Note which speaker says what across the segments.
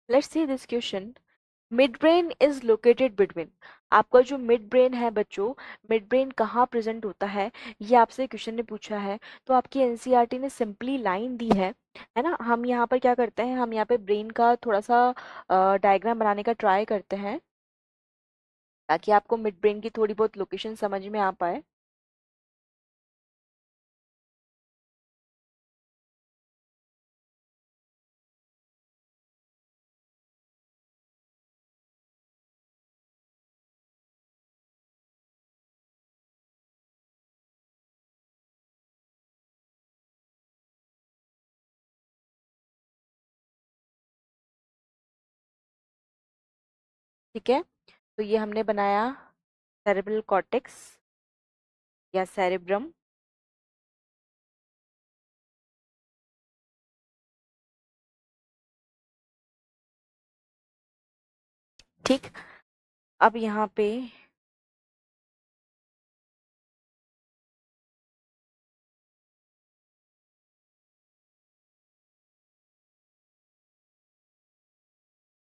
Speaker 1: Let's see this question. Mid brain is located between. आपका जो mid brain है बच्चों, मिड ब्रेन कहाँ प्रेजेंट होता है, ये आपसे क्वेश्चन ने पूछा है। तो आपकी एनसीईआरटी ने सिंपली लाइन दी है ना। हम यहाँ पर क्या करते हैं, हम यहाँ पे ब्रेन का थोड़ा सा डायग्राम बनाने का ट्राई करते हैं, ताकि आपको मिड ब्रेन की थोड़ी बहुत लोकेशन समझ में आ पाए। ठीक है, तो ये हमने बनाया सेरेब्रल कॉर्टेक्स या सेरेब्रम। ठीक, अब यहाँ पे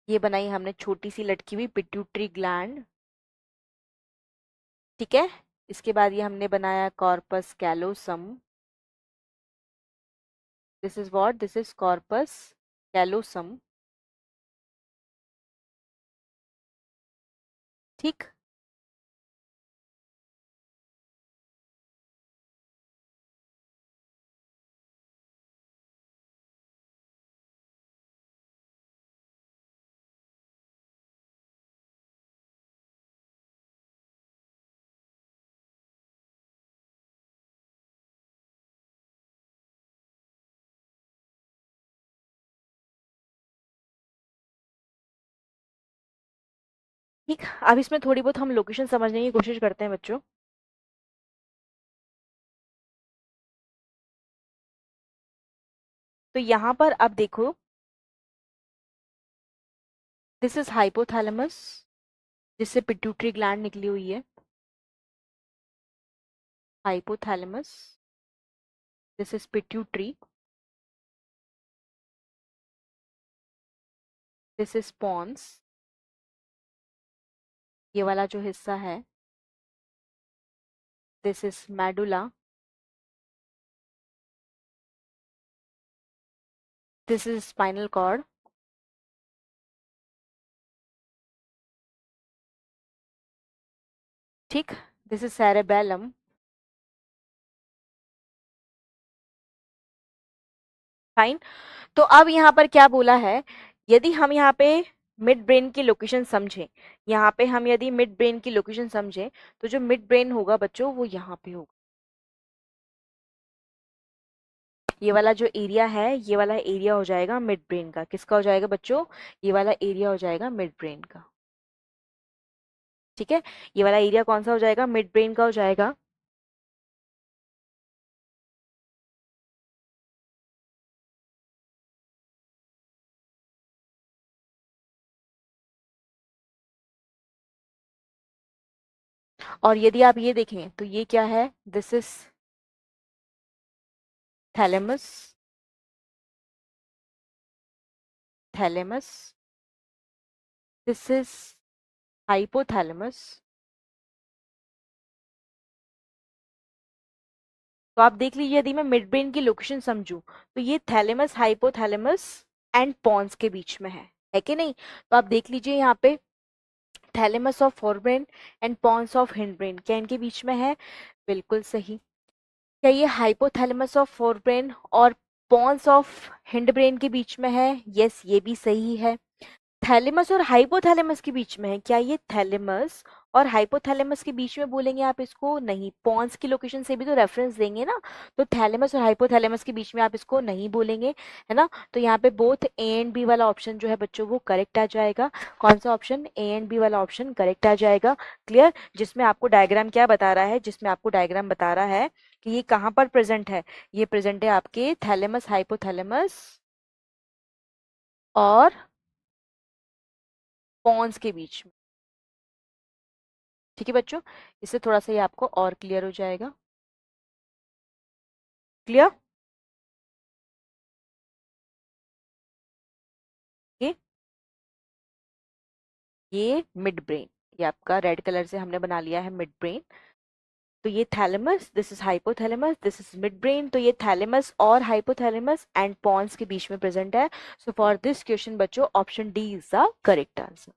Speaker 1: ये बनाई हमने छोटी सी लटकी हुई पिट्यूटरी ग्लैंड। ठीक है, इसके बाद ये हमने बनाया corpus callosum. This is what, this is corpus callosum. ठीक, ठीक। अब इसमें थोड़ी बहुत हम लोकेशन समझने की कोशिश करते हैं बच्चों। तो यहाँ पर अब देखो, दिस इज हाइपोथैलेमस, जिससे पिट्यूटरी ग्लैंड निकली हुई है। Hypothalamus, this is pituitary, this is pons. ये वाला जो हिस्सा है, this is medulla, this is spinal cord. ठीक, दिस इज सेरेबेलम। फाइन। तो अब यहाँ पर क्या बोला है, यदि हम यहाँ पे मिड ब्रेन की लोकेशन समझें, यहाँ पे हम यदि मिड ब्रेन की लोकेशन समझें, तो जो मिड ब्रेन होगा बच्चों वो यहाँ पे होगा। ये वाला जो एरिया है, ये वाला एरिया हो जाएगा मिड ब्रेन का। किसका हो जाएगा बच्चों, ये वाला एरिया हो जाएगा मिड ब्रेन का। ठीक है, ये वाला एरिया कौन सा हो जाएगा, मिड ब्रेन का हो जाएगा। और यदि आप ये देखें तो ये क्या है, this is thalamus, thalamus, this is hypothalamus. तो आप देख लीजिए, यदि मैं मिड ब्रेन की लोकेशन समझूं, तो ये थैलेमस, हाइपोथैलेमस एंड पॉन्स के बीच में है कि नहीं। तो आप देख लीजिए यहाँ पे, thalamus of forebrain and pons of hindbrain, क्या इनके बीच में है, बिल्कुल सही। क्या ये हाइपोथैलेमस ऑफ फोरब्रेन और पॉन्स ऑफ हिंडब्रेन के बीच में है, यस ये भी सही है। थैलेमस और हाइपोथैलेमस के बीच में है, क्या ये थैलेमस और हाइपोथैलेमस के बीच में बोलेंगे आप इसको, नहीं, पॉन्स की लोकेशन से भी तो रेफरेंस देंगे ना। तो थैलेमस और हाइपोथैलेमस के बीच में आप इसको नहीं बोलेंगे, है ना। तो यहाँ पे बोथ ए एंड बी वाला ऑप्शन जो है बच्चों वो करेक्ट आ जाएगा। कौन सा ऑप्शन, ए एंड बी वाला ऑप्शन करेक्ट आ जाएगा। क्लियर, जिसमें आपको डायग्राम क्या बता रहा है, जिसमें आपको डायग्राम बता रहा है कि ये कहाँ पर प्रेजेंट है, ये प्रेजेंट है आपके थैलेमस, हाइपोथैलेमस और पॉन्स के बीच में। ठीक है बच्चों, इससे थोड़ा सा ये आपको और क्लियर हो जाएगा। Clear, okay. ये मिड ब्रेन, ये आपका रेड कलर से हमने बना लिया है मिड ब्रेन। तो ये thalamus, this is hypothalamus, this is mid brain. तो ये थैलेमस और हाइपोथैलेमस एंड पॉन्स के बीच में प्रेजेंट है। सो फॉर दिस क्वेश्चन बच्चों option D is the correct answer.